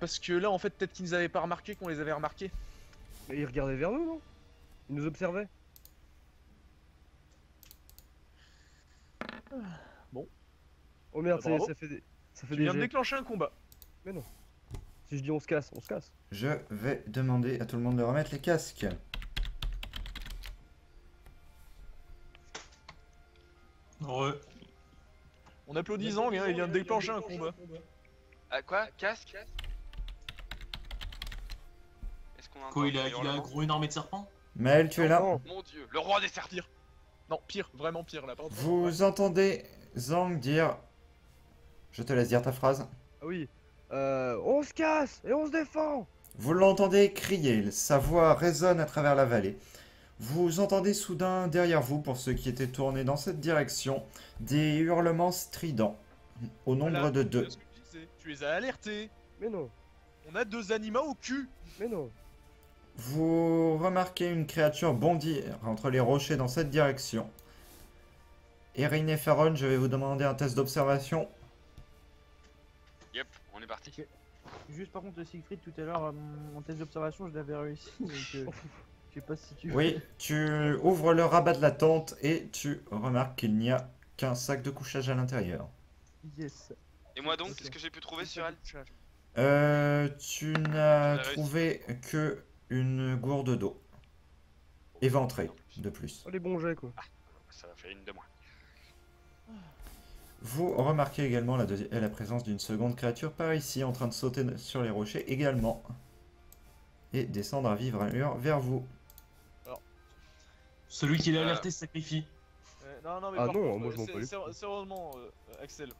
Parce que là, en fait, peut-être qu'ils nous avaient pas remarqué qu'on les avait remarqués. Mais ils regardaient vers nous, non? Ils nous observaient. Bon. Oh merde, Bah, bravo. ça fait des... Ça fait Tu des viens de jets. déclencher un combat. Mais non. Si je dis on se casse, on se casse. Je vais demander à tout le monde de remettre les casques. Ouais. On applaudit Zang, hein, il vient de déclencher un combat. Ah quoi? Casque? Est-ce qu'on a Quoi, il a hurlement gros une armée de serpents? Maël, tu es là? Non. Mon dieu, le roi des serpents. Non, pire, vraiment pire là. Pardon. Vous entendez Zang dire... Je te laisse dire ta phrase. Ah oui. On se casse et on se défend. Vous l'entendez crier, sa voix résonne à travers la vallée. Vous entendez soudain derrière vous, pour ceux qui étaient tournés dans cette direction, des hurlements stridents, au nombre Voilà, de c'est 2. ce que je disais. Tu les as alertés. Mais non. On a 2 animaux au cul. Mais non. Vous remarquez une créature bondir entre les rochers dans cette direction. Erin et Faron, je vais vous demander un test d'observation. Yep, on est parti. Juste par contre, Siegfried, tout à l'heure, mon test d'observation, je l'avais réussi. Donc, je sais pas si tu. Oui, tu ouvres le rabat de la tente et tu remarques qu'il n'y a qu'un sac de couchage à l'intérieur. Yes. Et moi donc, Ok. qu'est-ce que j'ai pu trouver sur elle? Tu n'as J'ai réussi. trouvé que une gourde d'eau. Éventrée, de plus. Oh les bons jets quoi. Ça va faire une de moins. Vous remarquez également la présence d'une seconde créature par ici, en train de sauter sur les rochers également. Et descendre à vive allure vers vous. Celui qui l'a alerté se sacrifie. Non, mais Ah par non, contre, moi, je m'en bats les sérieusement, Axel,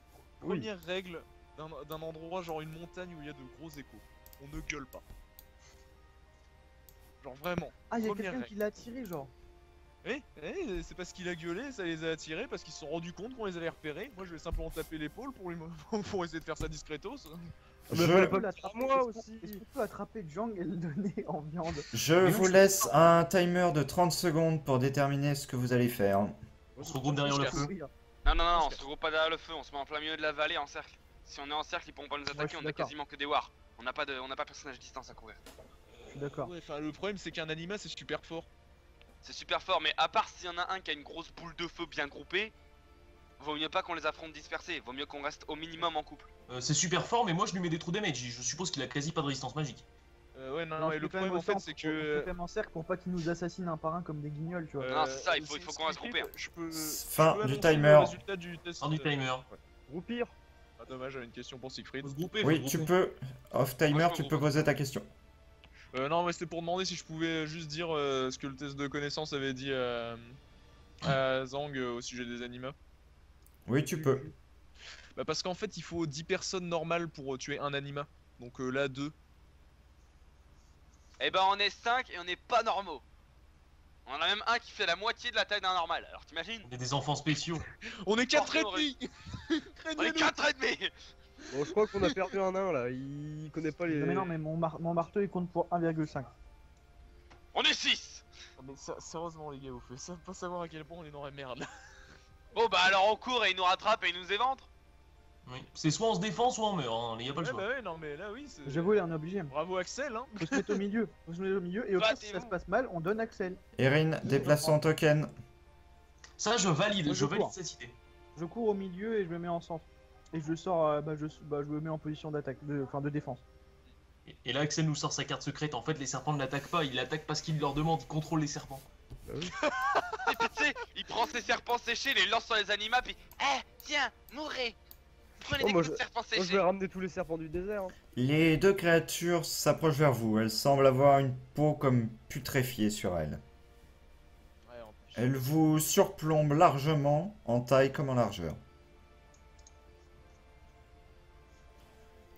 Oui. première règle d'un endroit genre une montagne où il y a de gros échos. On ne gueule pas. Genre vraiment. Ah, il y a Première quelqu'un règle. qui l'a attiré, genre. Oui, c'est parce qu'il a gueulé, ça les a attirés, parce qu'ils se sont rendus compte qu'on les avait repérés. Moi je vais simplement taper l'épaule pour, pour essayer de faire ça discretos. Mais Je- fallait On pas peut le l'attraper, faire moi est-ce qu'on- aussi. Est-ce qu'on peut attraper Jang et le donner en viande? Je Mais non, vous je- laisse un timer de 30 secondes pour déterminer ce que vous allez faire. On se regroupe derrière le feu. Oui, Non, on se regroupe pas derrière le feu, on se met en plein milieu de la vallée en cercle. Si on est en cercle, ils pourront pas nous je attaquer, suis on a d'accord. quasiment que des wars. On n'a pas personnage distance à courir. je suis d'accord. Ouais, enfin le problème c'est qu'un anima c'est super fort. C'est super fort, mais à part s'il y en a un qui a une grosse boule de feu bien groupée, vaut mieux pas qu'on les affronte dispersés, vaut mieux qu'on reste au minimum en couple. C'est super fort, mais moi je lui mets des trous damage. Je suppose qu'il a quasi pas de résistance magique. Ouais, non, Non, et je le fais quand même problème en fait autant c'est on fait que. quand même en cercle pour pas qu'ils nous assassinent un par un comme des guignols, tu vois. Non, c'est ça, il faut qu'on reste groupé, hein. Je peux. Fin je peux du annoncer timer. le résultat du test. Fin du timer. Groupir. Ah, dommage, j'avais une question pour Siegfried. Faut se grouper, Oui, faut se tu grouper. peux. Off timer, Moi, je tu me peux groupe. poser ta question. Non, mais c'était pour demander si je pouvais juste dire ce que le test de connaissance avait dit à Zang au sujet des animaux. Oui, tu peux. Bah, parce qu'en fait, il faut 10 personnes normales pour tuer un anima. Donc là, 2. Eh ben on est 5 et on est pas normaux. On en a même un qui fait la moitié de la taille d'un normal, alors t'imagines? On est des enfants spéciaux. On est 4 Forcément, ennemis. On est Craignez-nous. 4 ennemis. Bon, je crois qu'on a perdu un nain là. Il connaît pas les. Non, mais non, mais mon marteau il compte pour 1,5. On est 6. Mais sérieusement, les gars, vous faites ça pas savoir à quel point on est dans la merde. Bon bah alors on court et ils nous rattrapent et ils nous éventrent. Oui. C'est soit on se défend, soit on meurt. Hein. Il y a pas le Ouais, choix. bah ouais, non, mais là, oui. c'est- J'avoue, là on est obligé. Bravo, Axel, hein. Faut se mettre au milieu. Faut se mettre au milieu et au Bah, pire, si t'es ça où se passe mal, on donne Axel. Erin, déplace son token. Ça, je valide. Moi, Je je valide cours. cette idée. Je cours au milieu et je me mets en centre. Et je sors, je me mets en position d'attaque, enfin de défense. Et là, Axel nous sort sa carte secrète. En fait, les serpents ne l'attaquent pas. Il attaque parce qu'il leur demande. Il contrôle les serpents. Et puis tu sais, il prend ses serpents séchés, les lance sur les animaux, puis tiens, mourrez. Prenez Oh, des moi, coups de serpents Moi je séchés. vais ramener tous les serpents du désert. Hein. Les deux créatures s'approchent vers vous. Elles semblent avoir une peau comme putréfiée sur elles. Ouais, en plus. Elles vous surplombent largement, en taille comme en largeur.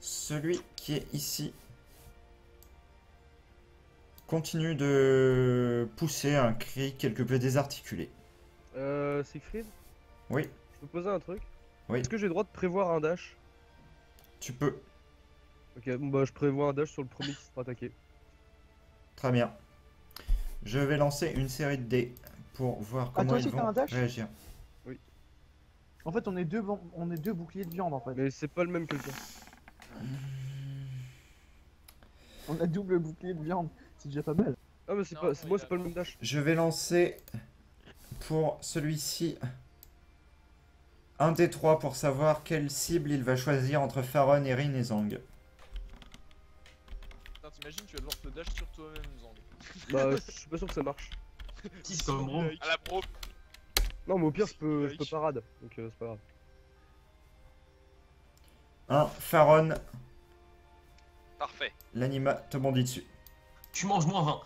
Celui qui est ici continue de pousser un cri quelque peu désarticulé. Siegfried, Oui, je peux poser un truc? Oui. Est-ce que j'ai le droit de prévoir un dash? tu peux. Ok, bon bah je prévois un dash sur le premier qui sera attaqué. Très bien. Je vais lancer une série de dés pour voir comment toi ils aussi, t'as vont un dash réagir. En fait, on est deux boucliers de viande en fait. Mais c'est pas le même que le tien. On a double bouclier de viande, c'est déjà pas mal. Ah, mais c'est Non, pas, non, moi, il c'est a- pas le même dash. Je vais lancer pour celui-ci un des trois pour savoir quelle cible il va choisir entre Faron, Erin et Zang. Putain, t'imagines, tu vas devoir te dash sur toi-même, Zang. Bah, je suis pas sûr que ça marche. Si, c'est comme Bro. À la pro. Non, mais au pire, je peux Like. parade. Donc, c'est pas grave. Un Faron, Parfait. l'anima te bondit dessus. Tu manges moins 20.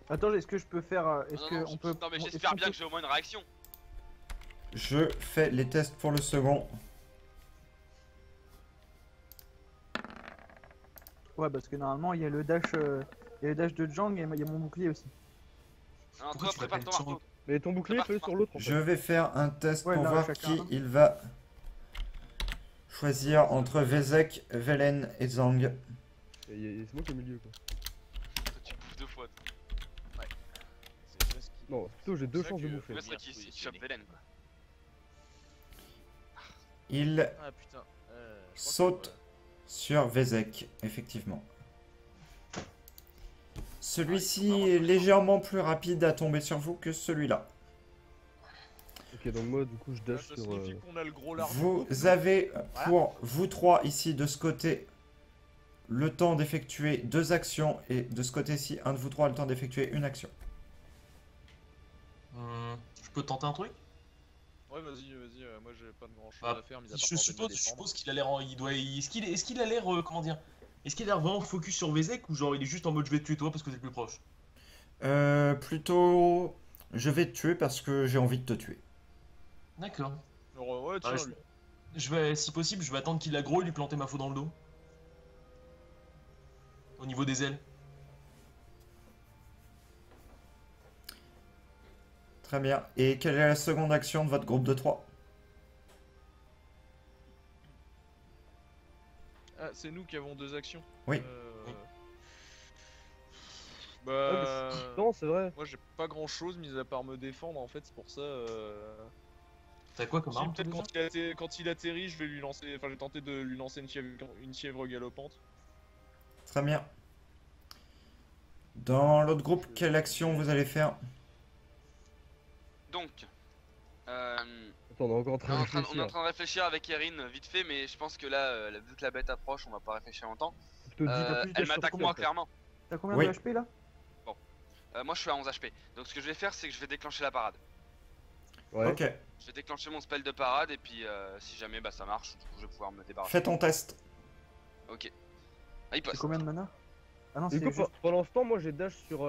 Attends, est-ce que je peux faire. Est-ce Non, que non, on peut. non, mais est-ce j'espère qu'on bien peut- que j'ai au moins une réaction. Je fais les tests pour le second. Ouais, parce que normalement, il y a le dash. Il y a le dash de Jang et il y a mon bouclier aussi. Non, Pourquoi toi, tu prépare ton l'appelles marteau. Mais ton bouclier, Ça fais-le marche, sur l'autre en Je fait. vais faire un test Ouais, pour là, voir chacun qui un. il va choisir entre Vezek, Velen et Zang. C'est moi qui ai au milieu quoi. Toi, tu bouffes 2 fois. toi. C'est ce qui- Non, plutôt j'ai deux C'est ça chances de que- bouffer. Le Faut mec bien qui positionner. chope Velen, quoi. Il Ah putain. Je crois saute que- sur Vezek, effectivement. Celui-ci Ah, il faut est vraiment légèrement plus rapide à tomber sur vous que celui-là. Ok, donc moi du coup je Ouais, dash ça sur. signifie qu'on a le gros large. Vous avez, pour vous trois ici de ce côté, le temps d'effectuer 2 actions et de ce côté-ci, un de vous trois a le temps d'effectuer une action. Je peux tenter un truc? Ouais, vas-y, moi j'ai pas de grand chose Ah, à faire, mis à part Je tenter de me suppose, défendre. qu'il a l'air. Est-ce qu'il a l'air. Comment dire? Est-ce qu'il a l'air vraiment focus sur Vezek ou genre il est juste en mode je vais te tuer toi parce que t'es le plus proche? Plutôt, je vais te tuer parce que j'ai envie de te tuer. D'accord. Alors, ouais, tiens, Ouais, lui. Je vais, si possible, je vais attendre qu'il aggro et lui planter ma faux dans le dos. Au niveau des ailes. Très bien. Et quelle est la seconde action de votre groupe de 3? Ah, c'est nous qui avons 2 actions. Oui. Oui. Bah. Non, c'est vrai. Moi j'ai pas grand chose mis à part me défendre en fait, c'est pour ça. T'as quoi comme Si, arme peut-être toi, quand il atterrit, je vais lui lancer. Enfin, je vais tenter de lui lancer une fièvre galopante. Très bien. Dans l'autre groupe, quelle action vous allez faire? Donc, Attends, on est encore en train de on est en réfléchir. train de réfléchir avec Erin vite fait, mais je pense que là, vu que la bête approche, on va pas réfléchir longtemps. Plutôt t'as plus de Elle sur m'attaque combien, moi, toi clairement. T'as combien Oui. de HP là? Moi, je suis à 11 HP. Donc, ce que je vais faire, c'est que je vais déclencher la parade. Ouais. Ok. Je vais déclencher mon spell de parade, et puis si jamais bah, ça marche, du coup, je vais pouvoir me débarrasser. Fais ton test. Ok. Ah, il C'est passe. combien de mana? Ah non, Du c'est coup, juste. pendant ce temps, moi j'ai dash sur.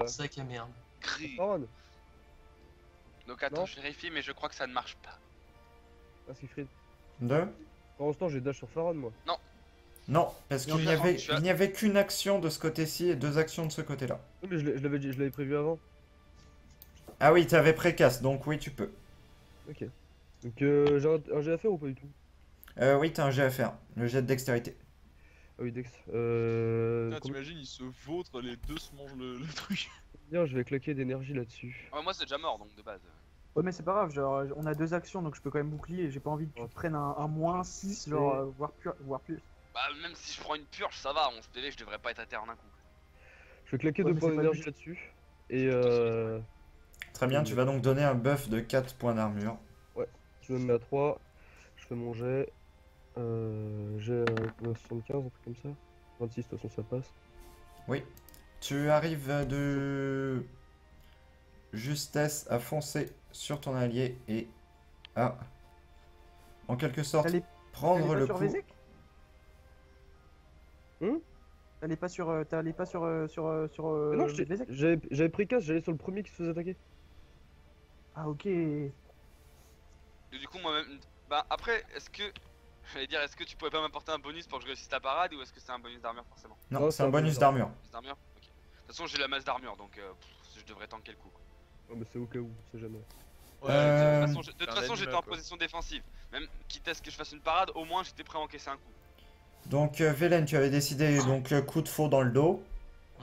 Sac à merde. Gris. Faron. Donc, attends, Non. je vérifie, mais je crois que ça ne marche pas. Ah, Siegfried. 2. Pendant ce temps, j'ai dash sur Faron, moi. Non, parce qu'il Non, n'y mais avait, tu as- il n'y avait qu'une action de ce côté-ci et 2 actions de ce côté-là. Oui, mais je l'avais prévu avant. Ah oui, tu avais précasse, donc oui, tu peux. Ok. Donc, j'ai un jet à faire ou pas du tout? Oui, t'as un jet à faire. Le jet de dextérité. Ah oui, Dex. Ah, Combien t'imagines, ils se vautrent, les deux se mangent le truc. je vais claquer d'énergie là-dessus. Ah, moi, c'est déjà mort, donc de base. Ouais, mais c'est pas grave, genre on a 2 actions donc je peux quand même bouclier et j'ai pas envie que tu te prennes un moins 6, genre voire plus. Bah, même si je prends une purge, ça va, 11 PV, je devrais pas être à terre en un coup. Je vais claquer Ouais, 2 mais points c'est pas d'énergie le but. là-dessus. Et Très bien, tu vas donc donner un buff de 4 points d'armure. je me mets à 3. Je fais mon jet. J'ai 75, un truc comme ça. 26, de toute façon, ça passe. Oui. Tu arrives de justesse à foncer sur ton allié et à, en quelque sorte, T'allais prendre pas le sur coup. Vezek? Hum T'allais pas sur Mais non, Vezek? j'avais pris casse, j'allais sur le premier qui se faisait attaquer. Ah ok. Et du coup, moi-même. Bah, après, est-ce que. J'allais dire, est-ce que tu pourrais pas m'apporter un bonus pour que je réussisse ta parade ou est-ce que c'est un bonus d'armure forcément? Non, Non, c'est un bonus d'armure. Bonus d'armure? Ok. De toute façon, j'ai la masse d'armure donc je devrais tanker le coup. quoi. Oh, mais c'est au cas où, c'est jamais. Euh, De toute façon, j'étais en position défensive. Même quitte à ce que je fasse une parade, au moins j'étais prêt à encaisser un coup. Donc, Velen, tu avais décidé donc coup de faux dans le dos.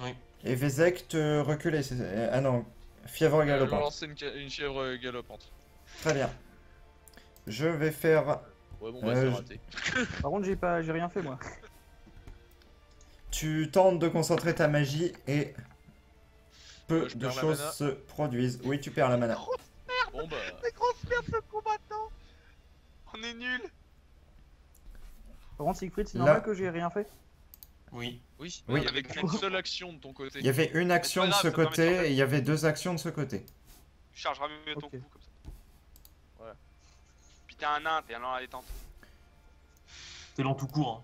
Oui. Et Vezek te reculait. Ah non, fièvre galopante. lancer une fièvre galopante. Très bien. Je vais faire. Ouais, bon, bah, c'est je- raté. Par contre j'ai rien fait moi. Tu tentes de concentrer ta magie et peu Je de perds la choses mana. se produisent. Oui, tu perds la mana. Bon bah. Mais grosse merde ce combattant. On est nuls. Par contre, Siegfried, c'est Là- normal que j'ai rien fait. Oui. Oui, Oui. il y avait qu'une seule action de ton côté. Il y avait une action de grave, ce ça permet de côté sortir. et il y avait 2 actions de ce côté. Tu chargeras mieux ton Ok. coup comme ça. Voilà. Puis t'es un nain, t'es un nain à la détente. T'es lent tout court.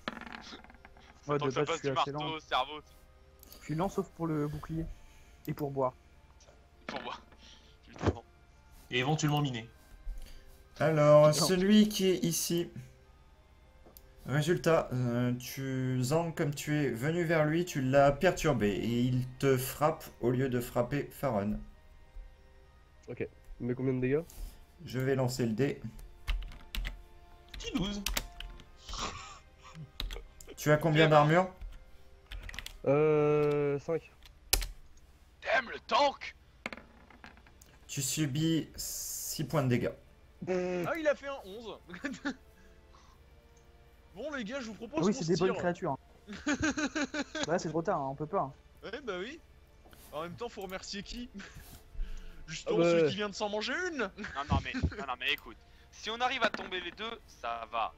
Hein. Ouais, Tant de que ça base, je passe suis du assez marteau lent. au cerveau, Je suis lent sauf pour le bouclier. Et pour boire. pour moi. Justement. Et éventuellement miné. Alors, Non. celui qui est ici. Résultat, Zang, comme tu es venu vers lui, tu l'as perturbé et il te frappe au lieu de frapper Faron. Mais combien de dégâts? Je vais lancer le dé. Petit 12. Tu as combien d'armure? 5. Damn le tank. Tu subis 6 points de dégâts. Ah, il a fait un 11. Bon, les gars, je vous propose Ah oui, qu'on c'est se des bonnes tire. créatures. Bah, c'est trop tard, hein, on peut pas. Hein. Ouais, bah oui. En même temps, faut remercier qui? Ah Justement, bah. celui qui vient de s'en manger une. Non mais écoute. Si on arrive à tomber les deux, ça va.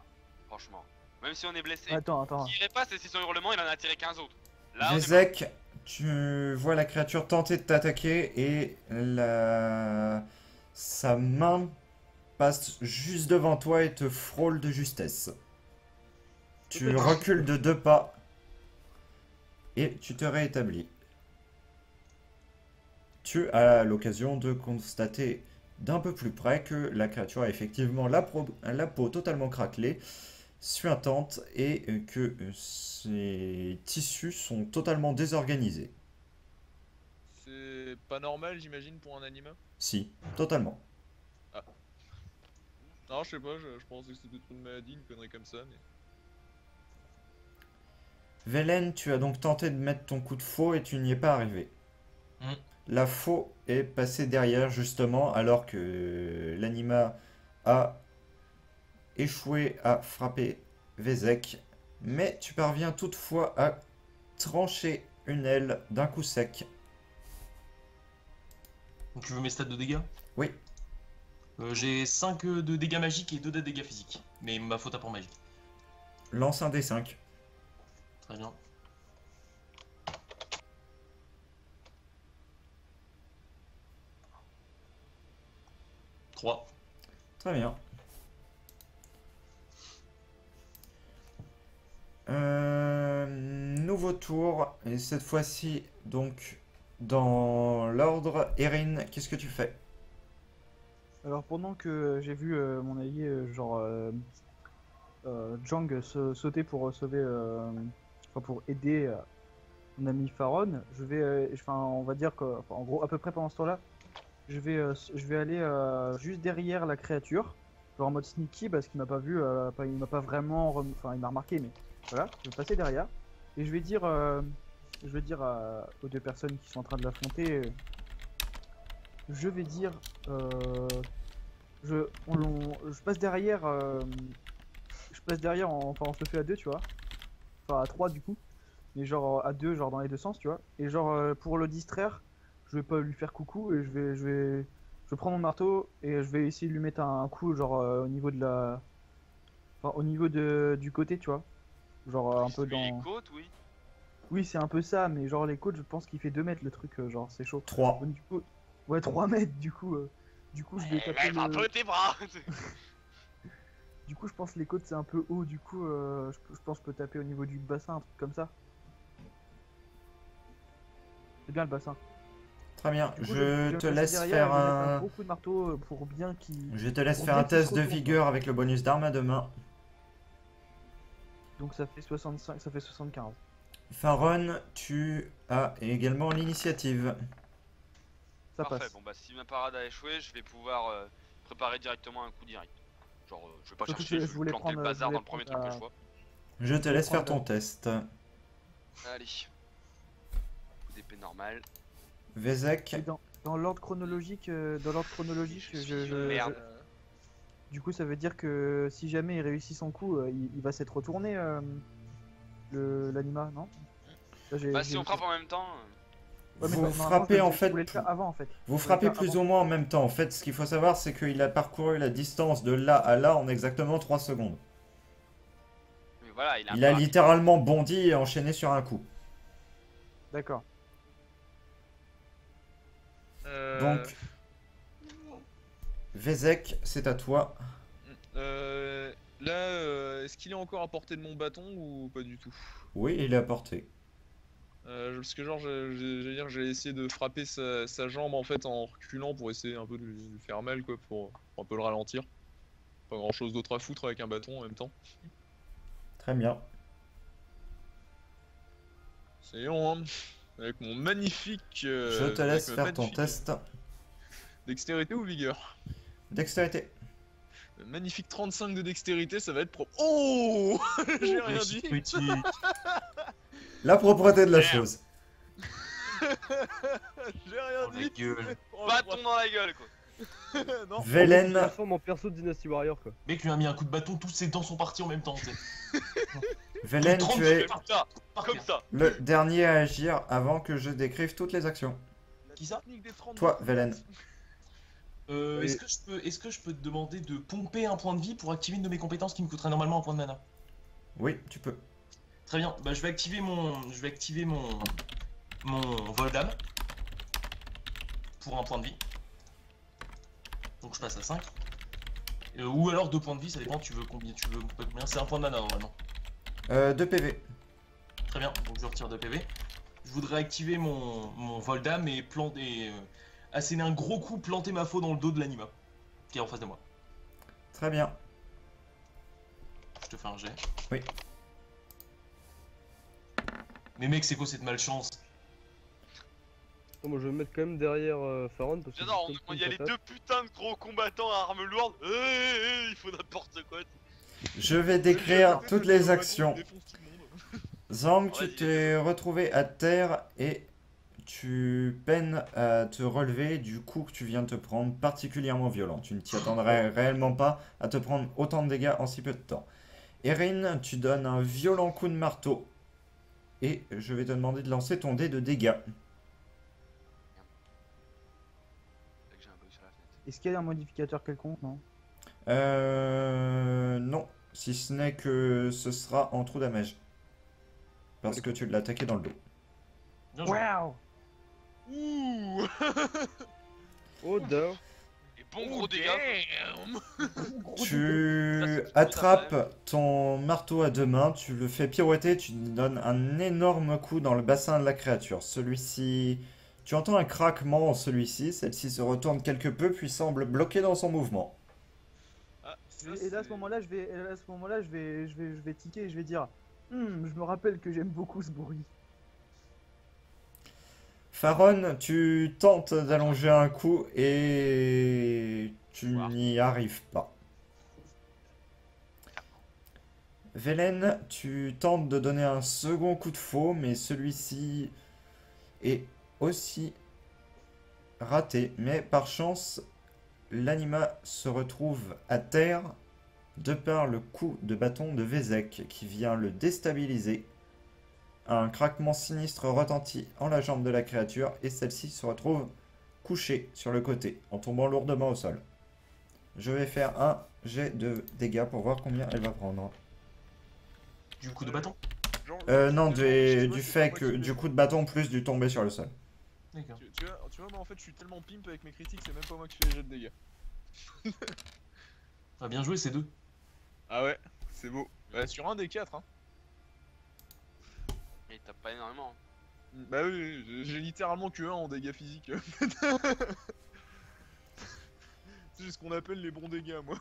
Franchement. Même si on est blessé. Attends. Ce qui irait pas, c'est si son hurlement il en a tiré 15 autres. Là, on est mort. Vezek, tu vois la créature tenter de t'attaquer et sa main passe juste devant toi et te frôle de justesse. Tu recules de 2 pas et tu te réétablis. Tu as l'occasion de constater d'un peu plus près que la créature a effectivement la peau totalement craquelée, suintante et que ses tissus sont totalement désorganisés. C'est pas normal, j'imagine, pour un anima. Si, totalement. Non, je sais pas, je pensais que c'était une maladie, une connerie comme ça, mais. Velen, tu as donc tenté de mettre ton coup de faux et tu n'y es pas arrivé. Mm. La faux est passée derrière justement alors que l'anima a échoué à frapper Vezek, mais tu parviens toutefois à trancher une aile d'un coup sec. Donc tu veux mes stats de dégâts? Oui, J'ai 5 de dégâts magiques et 2 de dégâts physiques. Mais ma faute à pour magique. lance un D5. Très bien. « 3. Très bien. Nouveau tour, et cette fois-ci, donc, dans l'ordre. Erin, qu'est-ce que tu fais? Alors pendant que j'ai vu mon allié Jang sauter pour sauver, enfin pour aider mon ami Faron, je vais, enfin on va dire que, enfin, en gros à peu près pendant ce temps-là, je vais aller juste derrière la créature, genre en mode sneaky parce qu'il m'a pas vu, il m'a pas vraiment, enfin il m'a remarqué mais voilà, je vais passer derrière et je vais dire aux deux personnes qui sont en train de l'affronter, je vais dire je passe derrière, enfin on se le fait à deux, tu vois, enfin à trois du coup, mais genre à deux, genre dans les deux sens, tu vois, et genre pour le distraire, je vais pas lui faire coucou et je prends mon marteau et je vais essayer de lui mettre un coup genre au niveau de la, enfin au niveau du côté, tu vois, genre un peu Lui, les dans, côtes, oui. oui c'est un peu ça, mais genre les côtes je pense qu'il fait 2 mètres le truc, genre c'est chaud. 3. Du coup, ouais 3 mètres du coup je vais taper Lève un peu tes bras. Du coup, je pense que les côtes c'est un peu haut, du coup, je pense que je peux taper au niveau du bassin, un truc comme ça. C'est bien le bassin. Très bien, Du coup, je vais te passer laisse derrière faire et je vais mettre un un... gros coup de marteau pour bien qu'il. Je te laisse Pour faire bien un qu'il se test de retourne. vigueur avec le bonus d'arme à deux mains. Donc ça fait 65, ça fait 75. Faron, tu as également l'initiative. Ça Parfait, passe. bon bah si ma parade a échoué, je vais pouvoir préparer directement un coup direct. Genre, je vais pas Surtout chercher, que je je vais voulais planter prendre- le bazar je dans le voulais premier truc que je prendre, vois. Je te laisse faire prendre ton test. Allez. Coup d'épée normal. Vezek, Et dans l'ordre chronologique, Merde. du coup, ça veut dire que si jamais il réussit son coup, il va s'être retourné. l'anima, non? Là, Bah, si on frappe en même temps. Ouais, mais Vous normalement, frappez en je fait. voulais le faire avant en fait. Vous Je voulais frappez le faire plus avant. ou moins en même temps. En fait, ce qu'il faut savoir, c'est qu'il a parcouru la distance de là à là en exactement 3 secondes. Mais voilà, il a un Il peu a rapide. littéralement bondi et enchaîné sur un coup. D'accord. Donc, Vezek, c'est à toi. Là, est-ce qu'il est encore à portée de mon bâton ou pas du tout? Oui, il est à portée. Parce que genre, j'allais essayer de frapper sa jambe en fait en reculant pour essayer un peu de lui faire mal quoi, pour un peu le ralentir. Pas grand chose d'autre à foutre avec un bâton en même temps. Très bien. C'est long, hein. Avec mon magnifique. Je te laisse avec ma faire ton magnifique test. Dextérité ou vigueur? Dextérité. Le magnifique 35 de dextérité, ça va être pro. Oh j'ai rien dit. Critique. La propreté de la Merde. chose. J'ai rien Oh, la dit. gueule. Oh, Bâton dans la gueule quoi. non. Velen, Je transforme en perso de Dynasty Warrior quoi. Le mec lui a mis un coup de bâton, tous ses dents sont parties en même temps, tu sais. Velen, 30 tu es Comme ça, Par comme terre. ça. le dernier à agir avant que je décrive toutes les actions. Qui ça? Technique des 30. Toi, Velen. Oui. Est-ce que je peux te demander de pomper un point de vie pour activer une de mes compétences qui me coûterait normalement un point de mana? Oui, tu peux. Très bien, bah je vais activer mon vol d'âme pour un point de vie. Donc je passe à 5. Ou alors 2 points de vie, ça dépend, tu veux combien, combien, c'est un point de mana normalement. 2 PV. Très bien, donc je retire 2 PV. Je voudrais activer mon vol d'âme et asséner un gros coup, planter ma faux dans le dos de l'anima qui est en face de moi. Très bien. Je te fais un jet. Oui. Mais mec, c'est quoi cette malchance? Non, moi je vais me mettre quand même derrière Faron parce que. J'adore, c'est comme il y a les patate. deux putains de gros combattants à armes lourdes. Il faut n'importe quoi. Je vais décrire J'ai toutes jeté les le bâton, actions. il défonce tout le monde. Zamb, tu Vas-y. t'es retrouvé à terre et tu peines à te relever du coup que tu viens de te prendre, particulièrement violent. Tu ne t'y attendrais réellement pas à te prendre autant de dégâts en si peu de temps. Erin, tu donnes un violent coup de marteau et je vais te demander de lancer ton dé de dégâts. J'ai un bug sur la fenêtre. Est-ce qu'il y a un modificateur quelconque, non? Non, si ce n'est que ce sera en trou damage. Parce que tu l'as attaqué dans le dos. Bien joué. Waouh! Ouh. Oh, down. Et bon gros dégâts. Tu attrapes ton marteau à 2 mains, tu le fais pirouetter, tu lui donnes un énorme coup dans le bassin de la créature. Celui-ci... Tu entends un craquement en celui-ci, celle-ci se retourne quelque peu puis semble bloquée dans son mouvement. Ah, ça, Et là, à ce moment-là, je vais tiquer et je vais dire, je me rappelle que j'aime beaucoup ce bruit. Faron, tu tentes d'allonger un coup et tu n'y arrives pas. Velen, tu tentes de donner un second coup de faux, mais celui-ci est aussi raté. Mais par chance, l'anima se retrouve à terre de par le coup de bâton de Vezek qui vient le déstabiliser. Un craquement sinistre retentit en la jambe de la créature et celle-ci se retrouve couchée sur le côté en tombant lourdement au sol. Je vais faire un jet de dégâts pour voir combien elle va prendre. Du coup de bâton. Genre, Non, je sais du pas fait pourquoi que tu du fais- coup de bâton plus du tombé sur le sol. D'accord. Tu vois, moi en fait, je suis tellement pimp avec mes critiques, c'est même pas moi qui fais les jets de dégâts. Ah, bien joué, c'est 2. Ah ouais, c'est beau. Bah, sur un des 4, hein. Il tape pas énormément. Bah oui, j'ai littéralement que 1 en dégâts physiques. C'est ce qu'on appelle les bons dégâts, moi.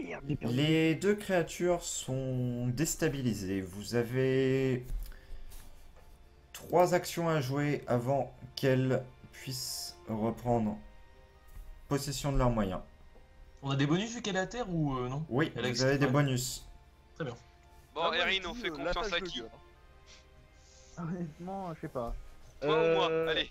Merde, j'ai perdu. Les deux créatures sont déstabilisées. Vous avez 3 actions à jouer avant qu'elles puissent reprendre possession de leurs moyens. On a des bonus vu qu'elle est à terre ou non? Oui, Elle a vous avez des ouais. bonus. Très bien. Bon, Ah, moi, Erin, je on dis, fait la confiance page à de qui? gueule. Honnêtement, je sais pas. Toi ou moi? Allez.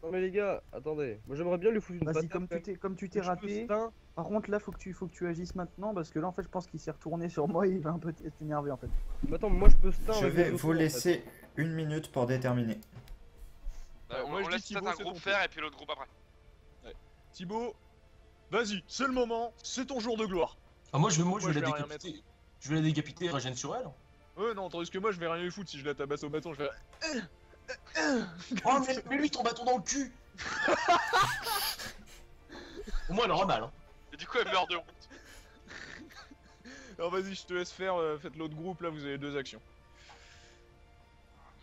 Non mais les gars, attendez. Moi j'aimerais bien lui foutre une Vas-y, patate. comme tu t'es Je peux raté, stun Par contre, là, faut que tu agisses maintenant parce que là, en fait, je pense qu'il s'est retourné sur moi et il va un peu être énervé en fait. Mais attends, moi je peux stun Je avec vais les vous autos, en fait. laisser 1 minute pour déterminer. Bah, moi, je on laisse dis peut-être Thibaut, un c'est groupe ton faire et puis l'autre groupe après. Thibaut, vas-y, c'est le moment, c'est ton jour de gloire. Ah, moi je vais je la vais rien décapiter. Je vais la décapiter et régène sur elle. Ouais, non, tandis que moi, je vais rien lui foutre si je la tabasse au bâton, je vais. Oh, mais lui ton bâton dans le cul. Au moins elle aura mal. Hein. Et du coup, elle meurt de honte. Alors vas-y, je te laisse faire, faites l'autre groupe, là, vous avez 2 actions.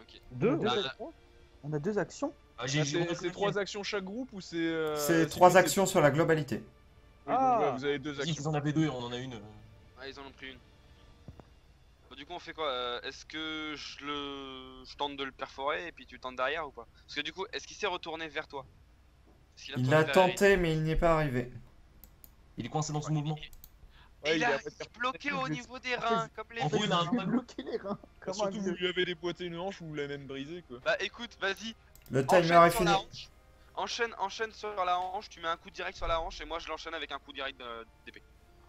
Ok. Deux, Deux ouais. actions. On a 2 actions. Ah, C'est 3 actions chaque groupe ou c'est. C'est 3 actions sur la globalité. Oui, donc, Ah. ouais, vous avez 2 Vas-y, actions. ils en avaient 2 et on en a une. Ah, ils en ont pris une. Bon, du coup, on fait quoi est-ce que je tente de le perforer et puis tu tentes derrière ou pas? Parce que du coup, est-ce qu'il s'est retourné vers toi? Est-ce qu'il Il tourné a vers Erin tenté, mais il n'y est pas arrivé. Il est coincé dans son mouvement. Ouais, Il a a pas de bloqué au niveau des reins, comme les En gros, il a un Il a bloqué les reins. Comme un Surtout, vous vieux. lui avez dépoîté une hanche ou vous l'avez même brisé, quoi. Bah écoute, vas-y, Le timer enchaîne est sur fini. la hanche. Enchaîne sur la hanche, tu mets un coup direct sur la hanche et moi je l'enchaîne avec un coup direct d'épée.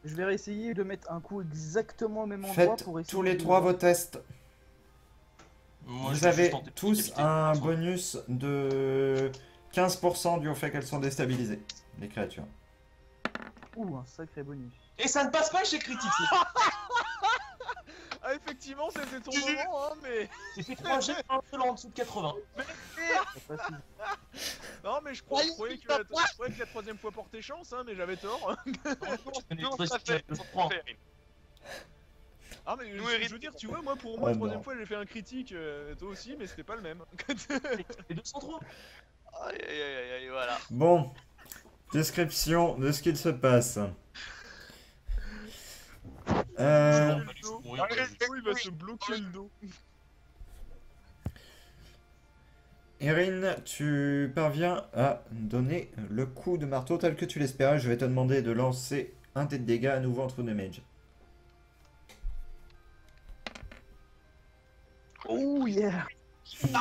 Je vais réessayer de mettre un coup exactement au même endroit Faites pour essayer tous les de- 3 vos tests. Moi, je Vous vais avez juste tenter de tous décapiter, un pour l'instant. bonus de 15% dû au fait qu'elles sont déstabilisées, les créatures. Ouh, un sacré bonus. Et ça ne passe pas chez critique. Ah, effectivement, c'était ton moment, hein, mais. J'ai fait 3 jets, un seul en dessous de 80. Ça passe. Non, mais je croyais que la 3ème fois portait chance, hein, mais j'avais tort. Non, ça fait, Erin. Ah, mais Nous, je Erin. veux dire, tu vois, moi, pour moi, Oh, la 3ème non. fois, j'ai fait un critique, toi aussi, mais c'était pas le même. Et 203. Aïe aïe aïe aïe, voilà. Bon, description de ce qu'il se passe. Euh, Le dos. Il va se bloquer le dos. Erin, tu parviens à donner le coup de marteau tel que tu l'espérais. Je vais te demander de lancer un dé de dégâts à nouveau entre damage. Oh yeah. Non,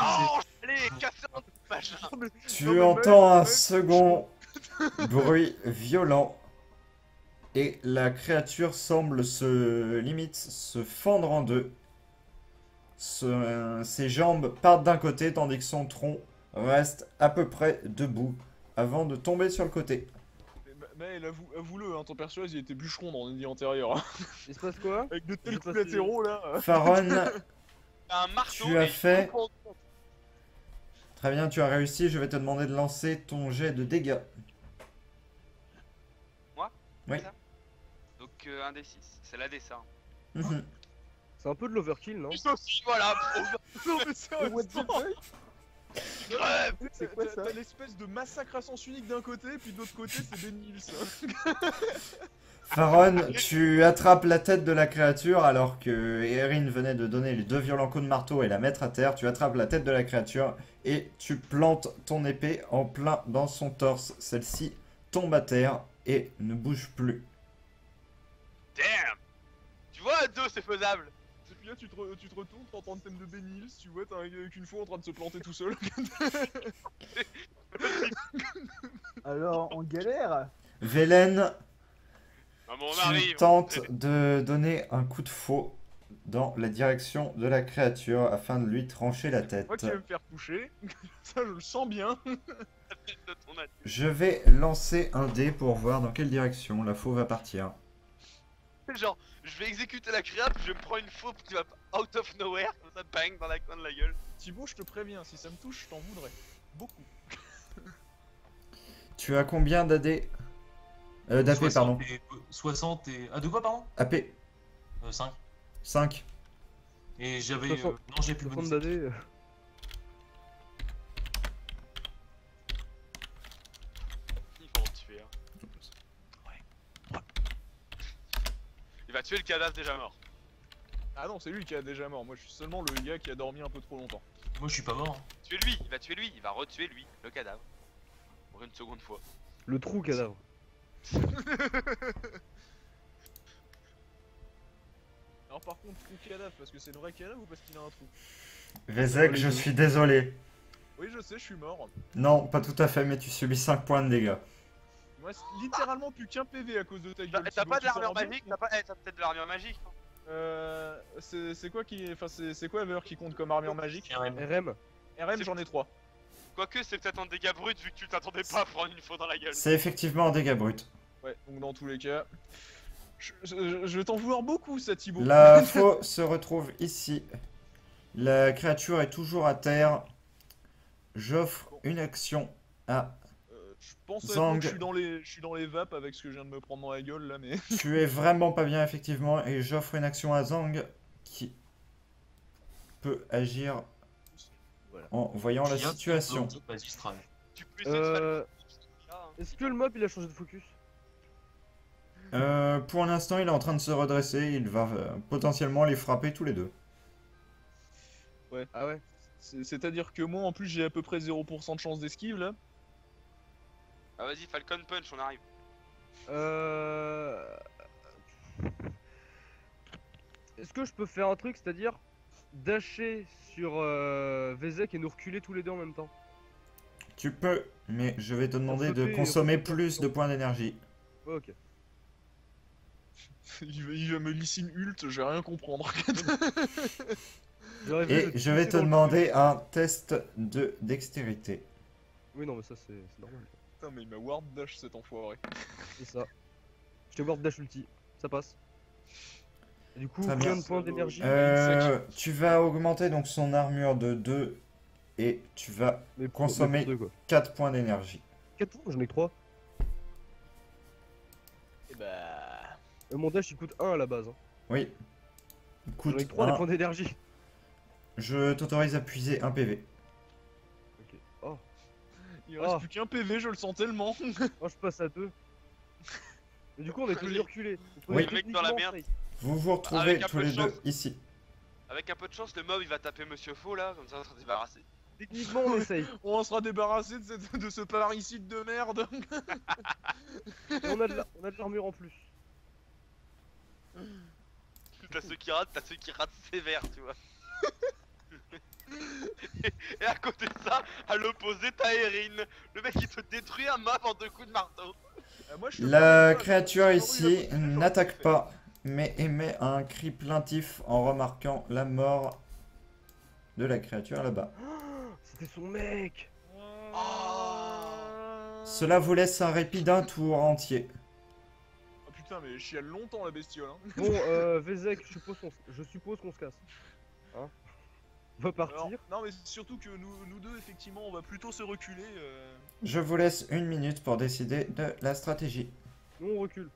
allez, casse un machin. Tu Non, mais entends un mec, second bruit violent et la créature semble se fendre en deux. Ses jambes partent d'un côté tandis que son tronc reste à peu près debout avant de tomber sur le côté. Mais avoue-le, hein, ton personnage il était bûcheron dans une vie antérieure. Hein. Il se passe quoi? Avec de tels J'ai coups passé- latéraux là. Faron, Un marteau. Tu as et fait- coupe en- très bien, tu as réussi. Je vais te demander de lancer ton jet de dégâts. Oui. Donc un des 6, c'est la D ça. Mhm. C'est un peu de l'overkill, non? Plus aussi, voilà. Non mais c'est un What the sang. fuck? Crève. C'est quoi ça? T'as l'espèce de massacre à sens unique d'un côté, puis de l'autre côté c'est Benils. Faron, tu attrapes la tête de la créature alors que Erin venait de donner les 2 violents coups de marteau et la mettre à terre. Tu attrapes la tête de la créature et tu plantes ton épée en plein dans son torse. Celle-ci tombe à terre et ne bouge plus. Damn. Tu vois, à 2 c'est faisable. Et puis là tu te retournes, t'entends le thème de Benils, tu vois, t'as qu'une fois en train de se planter tout seul. Alors, on galère. Velen, Ah bon, on tu arrive. tentes de donner un coup de faux dans la direction de la créature afin de lui trancher la tête. Moi qui vais me faire toucher, ça je le sens bien. De ton avis. Je vais lancer un dé pour voir dans quelle direction la faux va partir. Genre, je vais exécuter la créa, puis je vais me prendre une faute qui va out of nowhere, comme ça bang dans la coin de la gueule. Thibaut, je te préviens, si ça me touche, je t'en voudrais. Beaucoup. Tu as combien d'AD d'AP, pardon. 60 et. Ah, de quoi, pardon AP 5. 5. Et j'avais. 60. Non, j'ai plus le 60 bonus. d'AD. Il va en tuer. Hein. Il va tuer le cadavre déjà mort. Ah non, c'est lui qui est déjà mort, moi je suis seulement le gars qui a dormi un peu trop longtemps. Moi, je suis pas mort. Tuer lui, il va tuer lui, il va retuer lui, le cadavre. Pour une seconde fois. Le trou cadavre. Alors par contre, trou cadavre, parce que c'est le vrai cadavre ou parce qu'il a un trou? Vezek, je suis désolé. Oui, je sais, je suis mort. Non, pas tout à fait, mais tu subis 5 points de dégâts. Moi, c'est littéralement plus qu'un PV à cause de ta gueule. T'as Thibaut, pas de tu t'en l'armure rends bien magique? compte T'as peut-être de l'armure magique. C'est quoi qui. Enfin, c'est quoi Ever qui compte comme armure magique? RM. RM, j'en ai 3. Quoique, c'est peut-être un dégât brut vu que tu t'attendais pas à prendre une faute dans la gueule. C'est effectivement un dégât brut. Ouais, donc dans tous les cas. Je vais t'en vouloir beaucoup, ça, Thibaut. La faux se retrouve ici. La créature est toujours à terre. J'offre une action à... Je pense Zang. honnêtement que je suis dans les vapes avec ce que je viens de me prendre dans la gueule là, mais. Tu es vraiment pas bien, effectivement, et j'offre une action à Zang qui peut agir Voilà. en voyant la situation. Vas-y, Stran. Tu peux essayer de faire Euh, là, hein. Est-ce que le mob il a changé de focus? Pour l'instant, il est en train de se redresser. Il va potentiellement les frapper tous les deux. Ouais. Ah ouais? C'est-à-dire que moi en plus j'ai à peu près 0% de chance d'esquive là. Ah, vas-y, Falcon Punch, on arrive. Est-ce que je peux faire un truc, c'est-à-dire dasher sur Vezek et nous reculer tous les deux en même temps? Tu peux, mais je vais te demander de sauter et consommer reculer. plus de points d'énergie. Ouais, ok. Il va me lisser une ult, je vais rien comprendre. J'aurais vu Et le je vais pousser te dans le demander un test de dextérité. cul. Oui, non, mais ça c'est normal. Putain, mais il m'a ward dash cet enfoiré. C'est ça. Je te ward dash ulti. Ça passe. Et du coup, Très combien bien. de points d'énergie? Tu vas augmenter donc son armure de 2 et tu vas Mais consommer- mais pour deux, quoi. 4 points d'énergie. 4 points? J'en ai que 3. Et bah. Mon dash il coûte 1 à la base. Hein. Oui. J'en Coûte ai que 3 des 1. points d'énergie. Je t'autorise à puiser un PV. Ok. Oh, Il reste Oh. plus qu'un PV, je le sens tellement. moi je passe à 2. Mais du coup, on est tous les deux reculés. Donc, on Oui. est Le mec dans la techniquement merde. safe. Vous vous retrouvez Avec un tous peu de les deux chance. ici. Avec un peu de chance, le mob il va taper Monsieur Faux là, comme ça on sera débarrassé. Techniquement, on est safe. On sera débarrassé de ce parricide de merde. Et on a de l'armure en plus. T'as ceux qui ratent sévère, tu vois. Et à côté de ça, à l'opposé, t'as Erin. Le mec il te détruit un mob en 2 coups de marteau. Moi, je te La parle pas, créature mais ici j'aurais pu n'attaque faire. pas, mais émet un cri plaintif en remarquant la mort de la créature là-bas. C'était son mec. Cela vous laisse un répit d'un tour entier. Oh putain, mais je chiale longtemps la bestiole. Hein. Bon, Vezek, je suppose qu'on se casse. Hein? On va partir. Alors, non, mais surtout que nous deux, effectivement, on va plutôt se reculer. Je vous laisse 1 minute pour décider de la stratégie. Nous on recule.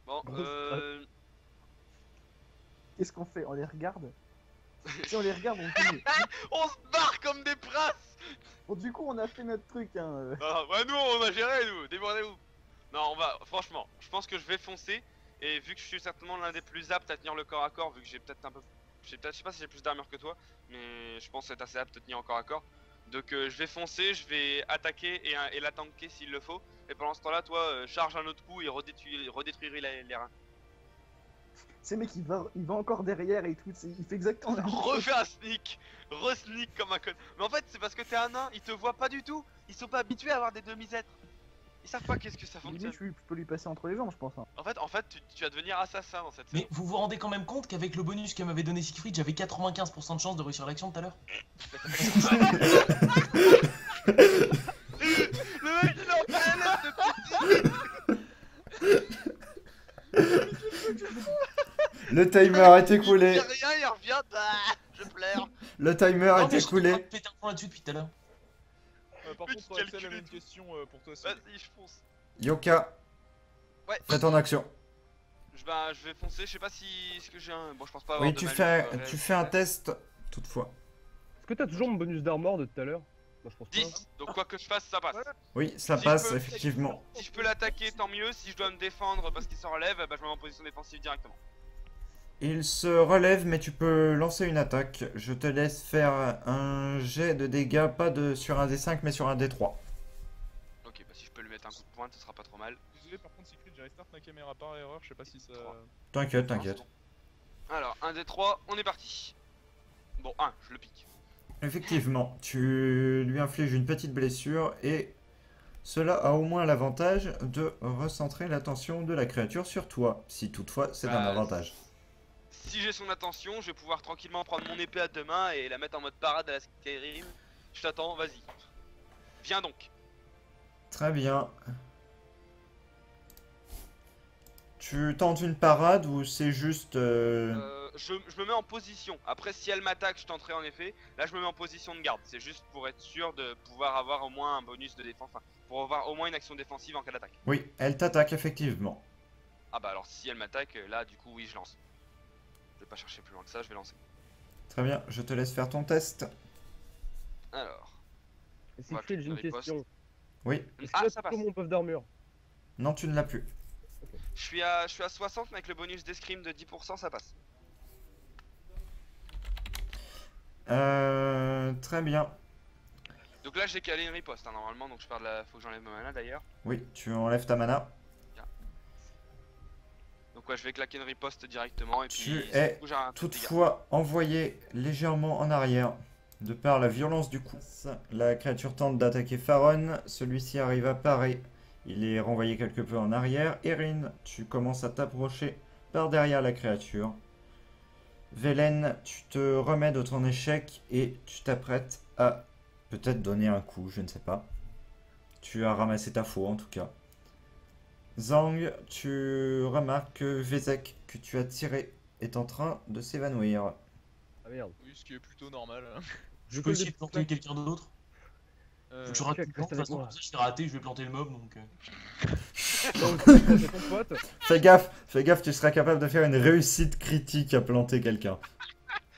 Bon, Qu'est-ce qu'on fait? On les regarde? Si on les regarde, on finit. on se barre comme des princes. Bon, du coup, on a fait notre truc, hein. Non, bah nous on a géré, nous, débrouillez-vous. Non, on va, franchement, je pense que je vais foncer. Et vu que je suis certainement l'un des plus aptes à tenir le corps à corps, vu que j'ai peut-être un peu. Je sais pas si j'ai plus d'armure que toi, mais je pense être assez apte à tenir en corps à corps. Donc je vais foncer, je vais attaquer et la tanker s'il le faut. Et pendant ce temps-là, toi, charge un autre coup et redétruire les reins. C'est mec, il va encore derrière et tout. Il fait exactement la même chose. Refais un sneak, re-sneak comme un con. Mais en fait, c'est parce que t'es un nain, ils te voient pas du tout. Ils sont pas habitués à avoir des demi-êtres. Ils savent pas qu'est-ce que ça Limite, fonctionne. je peux lui passer entre les jambes, je pense. Hein. En fait, tu vas devenir assassin dans cette Mais série. vous vous rendez quand même compte qu'avec le bonus que m'avait donné Siegfried, j'avais 95% de chance de réussir l'action tout à l'heure? Le mec il est en PLS depuis. Le timer est Il écoulé. dit rien, il revient. Je pleure. Le timer Non, est mais je suis en train écoulé. de péter un point là-dessus depuis tout à l'heure. Par Oui, contre, calcule Axel avait et une tout. question pour toi. Sylvie. Vas-y, je fonce. Yoka, Ouais. fais ton action. Je vais foncer. Je sais pas si ce que j'ai un. Bon, je pense pas avoir Oui, de tu malus, tu fais un test toutefois. Est-ce que t'as toujours mon bonus d'armor de tout à l'heure? Moi je pense pas. 10. Donc quoi que je fasse, ça passe. Oui, ça Si passe je peux- effectivement. Si je peux l'attaquer, tant mieux. Si je dois me défendre parce qu'il se relève, bah, je me mets en position défensive directement. Il se relève, mais tu peux lancer une attaque. Je te laisse faire un jet de dégâts, pas sur un D5, mais sur un D3. Ok, bah si je peux lui mettre un coup de pointe, ce sera pas trop mal. Désolé, par contre, Secret, j'ai restart ma caméra par erreur. Je sais pas si ça. T'inquiète, t'inquiète. Alors, 1 des 3, on est parti. Bon, 1, je le pique. Effectivement, tu lui infliges une petite blessure et Cela a au moins l'avantage de recentrer l'attention de la créature sur toi, si toutefois c'est un Bah, avantage. Si j'ai son attention, je vais pouvoir tranquillement prendre mon épée à deux mains et la mettre en mode parade à la Skyrim. Je t'attends, vas-y. Viens donc. Très bien. Tu tentes une parade ou c'est juste... Je me mets en position. Après, si elle m'attaque, je tenterai en effet. Là, je me mets en position de garde. C'est juste pour être sûr de pouvoir avoir au moins un bonus de défense. Enfin, pour avoir au moins une action défensive en cas d'attaque. Oui, elle t'attaque effectivement. Ah bah alors, si elle m'attaque, là, du coup, oui, je lance. Je vais pas chercher plus loin que ça, je vais lancer. Très bien, je te laisse faire ton test. Alors. Et On va Siegfried, j'ai une cliquer les question. Oui. Est-ce Ah, que ça tu passe. mon buff d'armure? Non, tu ne l'as plus. Je suis à 60, mais avec le bonus d'escrime de 10%, ça passe. Très bien. Donc là, j'ai calé une riposte, hein, normalement, donc je perds de la... Faut que j'enlève ma mana d'ailleurs. Oui, tu enlèves ta mana. Donc ouais, je vais claquer une riposte directement et puis... Tu du es coup, j'ai un peu de dégâts. toutefois envoyé légèrement en arrière. De par la violence du coup. La créature tente d'attaquer Faron. Celui-ci arrive à parer. Il est renvoyé quelque peu en arrière. Erin, tu commences à t'approcher par derrière la créature. Velen, tu te remets de ton échec et tu t'apprêtes à peut-être donner un coup, je ne sais pas. Tu as ramassé ta faux en tout cas. Zhang, tu remarques que Vezek, que tu as tiré, est en train de s'évanouir. Ah merde. Oui, ce qui est plutôt normal. Je peux essayer de planter quelqu'un d'autre. Euh, Faut que je rate Check, le plan, de toute reste avec façon, moi. comme ça je t'ai raté, je vais planter le mob donc. C'est ton pote. Fais gaffe, tu seras capable de faire une réussite critique à planter quelqu'un.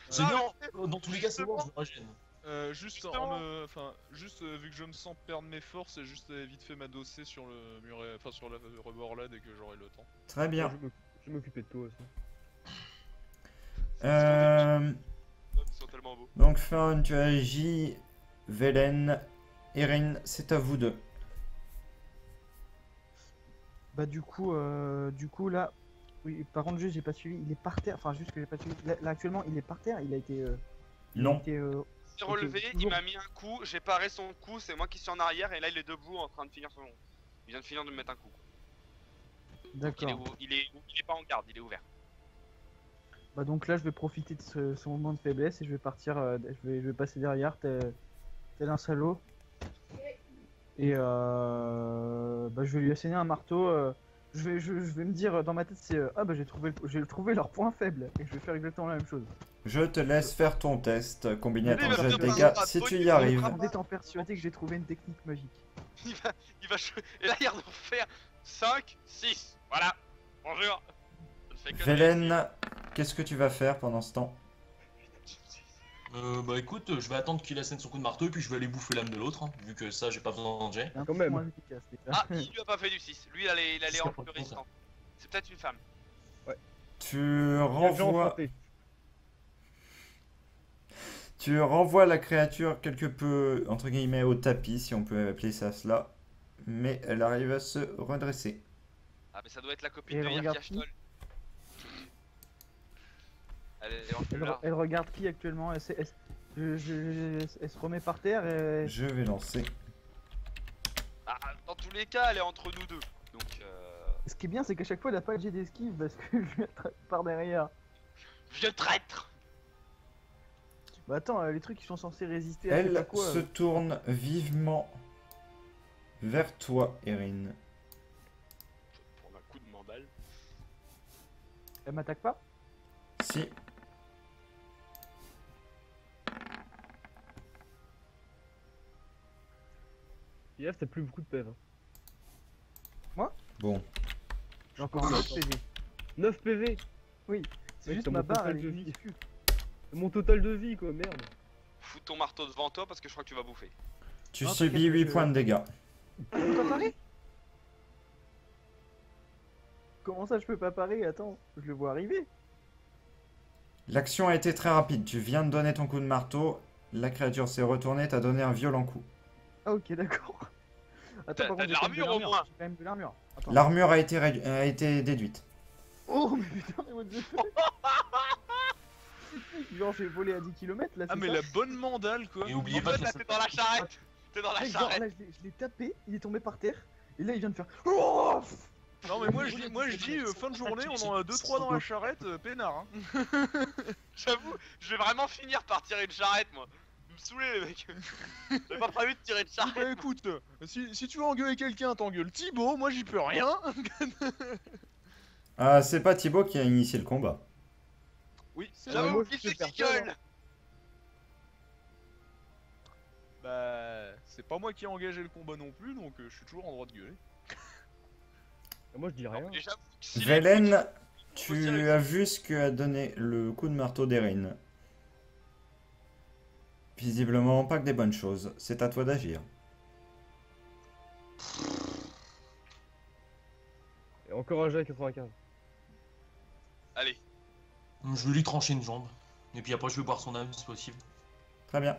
C'est Ah, bien, dans tous les cas c'est bon, je me régène. juste Justement. en me... enfin, juste vu que je me sens perdre mes forces, et juste vite fait m'adosser sur le mur, enfin sur le rebord là dès que j'aurai le temps. Très bien. Je vais m'occuper de toi aussi. Euh, Ils sont tellement beaux. donc Faron, tu agis. Velen, Erin, c'est à vous deux. Bah du coup là, oui, par contre juste j'ai pas suivi, il est par terre, enfin juste que j'ai pas suivi. Là, actuellement il est par terre, il a été, Non. Il s'est relevé, il toujours. m'a mis un coup, j'ai paré son coup, c'est moi qui suis en arrière et là il est debout en train de finir son... Il vient de finir de me mettre un coup. Donc D'accord. il est pas en garde, il est ouvert. Bah donc là je vais profiter de ce moment de faiblesse et je vais partir, je vais passer derrière tel un salaud. Et bah je vais lui asséner un marteau. Je vais me dire dans ma tête c'est ah bah j'ai trouvé leur point faible et je vais faire exactement la même chose. Je te laisse faire ton test, combiné à Mais ton il va jet de faire dégâts, un si tu bonus y arrives. En étant persuadé que j'ai trouvé une technique magique. Il va et là il va en faire 5, 6. Voilà. Bonjour. Ça ne fait que Velen, qu'est-ce que tu vas faire pendant ce temps? Bah écoute, je vais attendre qu'il assène son coup de marteau et puis je vais aller bouffer l'âme de l'autre, hein, vu que ça j'ai pas besoin de jet. C'est un Quand peu même. moins efficace, les gars. Ah, il lui a pas fait du 6. Lui il a les C'est hanches pas plus bon, ça. résistantes. C'est peut-être une femme. Tu Renvoie. renvoies la créature quelque peu, entre guillemets, au tapis, si on peut appeler ça cela. Mais elle arrive à se redresser. Ah mais ça doit être la copine Et de elle regarde Yerkiashtol. Elle est en plus là. Elle regarde qui actuellement? Elle se remet par terre et... Je vais lancer. Ah, dans tous les cas, elle est entre nous deux. Donc Ce qui est bien c'est qu'à chaque fois elle a pas de jet d'esquive parce que je lui attrape par derrière. vieux traître. Bah attends, les trucs qui sont censés résister à je sais pas Elle quoi. se tourne vivement vers toi, Erin. Pour un coup de mandale. Elle m'attaque pas? Si. Hier, t'as plus beaucoup de PV. Bon. J'ai encore 9 PV. 9 PV. C'est Ouais, juste t'as ma mon barre total elle de est vie. diffuse. Mon total de vie, quoi, merde. Fous ton marteau devant toi parce que je crois que tu vas bouffer. Tu Non, subis t'inquiète, 8 je- points de dégâts. Je peux pas parer? Comment ça je peux pas parer? Attends, je le vois arriver. L'action a été très rapide. Tu viens de donner ton coup de marteau. La créature s'est retournée, t'as donné un violent coup. Ah ok d'accord. Attends T'as par de contre j'ai quand même l'armure, au moins. J'ai quand même de l'armure. Attends. L'armure a été déduite. Oh mais putain mais what the fuck. Genre j'ai volé à 10 km là Ah c'est mais ça la bonne mandale quoi. Et oubliez En pas fait, que là, la t'es dans la charrette. T'es dans la Mec, genre, charrette. là, je l'ai tapé, il est tombé par terre, et là il vient de faire. Oh Non mais moi je dis fin de journée, on en a 2-3 dans la charrette, peinard. Hein. J'avoue, je vais vraiment finir par tirer une charrette, moi. Vous me saoulez, les mecs. J'avais pas prévu de tirer une Bah charrette. écoute, si tu veux engueuler quelqu'un, t'engueules Thibaut, moi j'y peux rien. Ah, c'est pas Thibaut qui a initié le combat. Oui, c'est Ouais, vrai. J'avoue, moi, qui je c'est fais qui personne, gueule? Bah c'est pas moi qui ai engagé le combat non plus, donc je suis toujours en droit de gueuler. Moi je dis rien. Et j'avoue que si les- Velen, Faut tu tirer- as vu ce que a donné le coup de marteau d'Erin. Visiblement, pas que des bonnes choses. C'est à toi d'agir. Et encore un jet à 95. Allez, Je vais lui trancher une jambe. Et puis après, je vais boire son âme si possible. Très bien.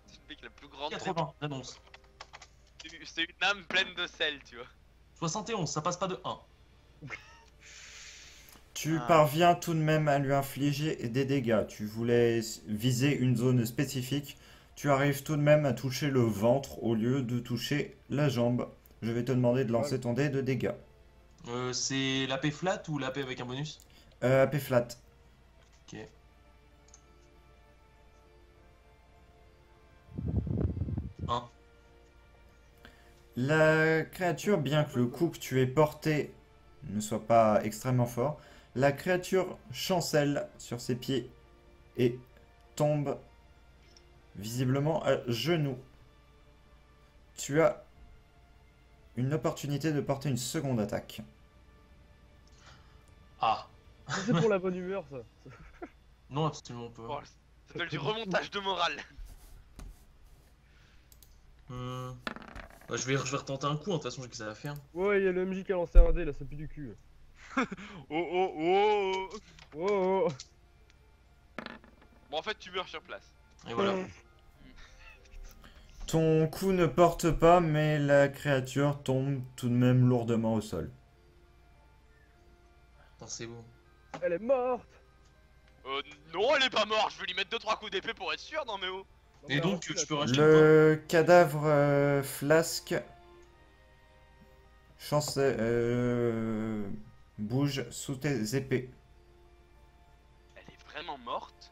c'est le mec la plus grande. 80, j'annonce. C'est une âme pleine de sel, tu vois. 71, ça passe pas de 1. Tu Ah. parviens tout de même à lui infliger des dégâts. Tu voulais viser une zone spécifique. Tu arrives tout de même à toucher le ventre au lieu de toucher la jambe. Je vais te demander de lancer ton dé de dégâts. C'est l'AP flat ou l'AP avec un bonus? AP flat. Ok. Un. La créature, bien que le coup que tu aies porté ne soit pas extrêmement fort, la créature chancelle sur ses pieds et tombe visiblement à genoux. Tu as une opportunité de porter une seconde attaque. Ah. C'est pour la bonne humeur ça. Non, absolument pas. Oh, ça s'appelle du remontage de morale. Bah, je vais retenter un coup, hein, de toute façon, j'ai que ça à faire. Ouais, il y a le MJ qui a lancé un dé là, ça pue du cul. Oh oh oh. Oh oh. Bon, en fait, tu meurs sur place. Et voilà. Ton coup ne porte pas, mais la créature tombe tout de même lourdement au sol. Putain, c'est beau. Elle est morte. Non, elle est pas morte. Je vais lui mettre 2-3 coups d'épée pour être sûr. Non, mais oh. Non, Et mais donc, alors, tu là, peux attends. racheter Le cadavre flasque bouge sous tes épées. Elle est vraiment morte.